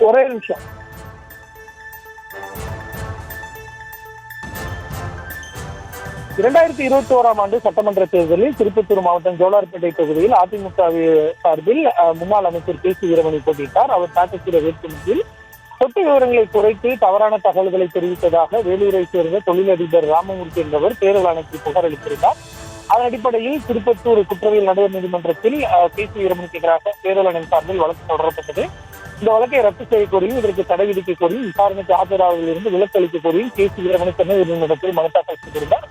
ஒரே நிமிஷம். இரண்டாயிரத்தி 21ஆம் ஆண்டு சட்டமன்ற தேர்தலில் திருப்பத்தூர் மாவட்டம் ஜோலார்பேட்டை தொகுதியில் அதிமுக சார்பில் முன்னாள் அமைச்சர் கே சி வீரமணி போட்டியிட்டார். அவர் தாக்கல் செய்த வேட்புமனுவில் சொத்து விவரங்களை குறைத்து தவறான தகவல்களை தெரிவித்ததாக வேலூரை சேர்ந்த தொழிலதிபர் ராமமூர்த்தி என்பவர் தேர்தல் ஆணையத்தில் புகார் அளித்திருந்தார். அதன் அடிப்படையில் திருப்பத்தூர் குற்றவியல் நடுவர் நீதிமன்றத்தில் கே சி வீரமணிக்கு எதிராக தேர்தல் ஆணையம் சார்பில் வழக்கு தொடரப்பட்டது. இந்த வழக்கை ரத்து செய்ய கோரியும் இதற்கு தடை விதிக்க கோரியும் விசாரணைக்கு ஆஜராவதில் இருந்து விலக்கு அளிக்க கோரியும் கே சி வீரமணி சென்னை உயர்நீதிமன்றத்தில் மனு தாக்கல் செய்திருந்தார்.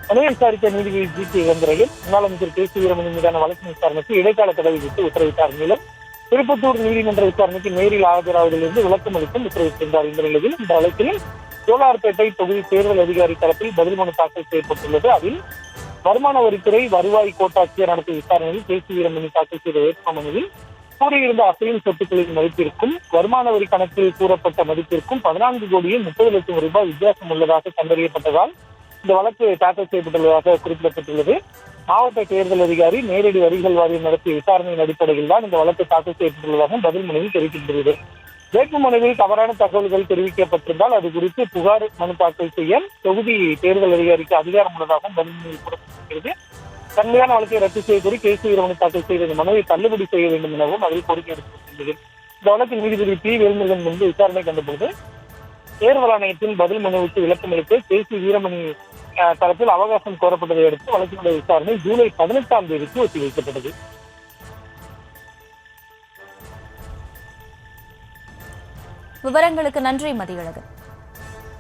மனுவை விசாரித்த நீதிபதி ஜி கே இளந்திரையன் முன்னாள் அமைச்சர் கே சி வீரமணி மீதான வழக்கு விசாரணைக்கு இடைக்கால தடை விதித்து உத்தரவிட்டார். மேலும் திருப்பத்தூர் நீதிமன்ற விசாரணைக்கு நேரில் ஆஜராவதில் இருந்து விளக்கம் அளித்தும் உத்தரவிட்டிருந்தார். இந்த நிலையில் இந்த வழக்கில் ஜோலார்பேட்டை தொகுதி தேர்தல் அதிகாரி தரப்பில் பதில் மனு தாக்கல் செய்யப்பட்டுள்ளது. அதில் வருமான வரித்துறை வருவாய் கோட்டாட்சியர் நடத்திய விசாரணையில் கே சி வீரமணி தாக்கல் செய்த வேட்புமனுவில் கூறியிருந்த அசையும் சொத்துக்களின் மதிப்பிற்கும் வருமான வரி கணக்கில் கூறப்பட்ட மதிப்பிற்கும் 14 கோடியே 30 லட்சம் ரூபாய் வித்தியாசம் உள்ளதாக கண்டறியப்பட்டதால் இந்த வழக்கு தாக்கல் செய்யப்பட்டுள்ளதாக குறிப்பிடப்பட்டுள்ளது. மாவட்ட தேர்தல் அதிகாரி நேரடி வரிகள் வாரியம் நடத்திய விசாரணையின் அடிப்படையில் தான் இந்த வழக்கு தாக்கல் செய்யப்பட்டுள்ளதாக பதில் மனுவில் தெரிவிக்கப்படுகிறது. வேட்புமனுவில் தவறான தகவல்கள் தெரிவிக்கப்பட்டிருந்தால் அது குறித்து புகார் மனு தாக்கல் செய்ய தொகுதி தேர்தல் அதிகாரிக்கு அதிகாரம் உள்ளதாகவும் பதில் மனுவில் கூறப்பட்டிருக்கிறது. தன்மையான வழக்கை ரத்து செய்ய கோரி கே சி வீரமணி தாக்கல் செய்த இந்த மனுவை தள்ளுபடி செய்ய வேண்டும் எனவும் அதில் கோரிக்கை எடுக்கப்பட்டுள்ளது. இந்த வழக்கில் நீதிபதி பி வேல்முருகன் முன்பு விசாரணை கண்டபோது தேர்தல் ஆணையத்தின் பதில் மனுவுக்கு விளக்கம் அளித்து கே சி வீரமணி தரப்பில் அவகாசம் கோரப்பட்டதை அடுத்து வழக்கினுடைய விசாரணை ஜூலை 18ஆம் தேதிக்கு ஒத்திவைக்கப்பட்டது. விவரங்களுக்கு நன்றி மதியழகன்.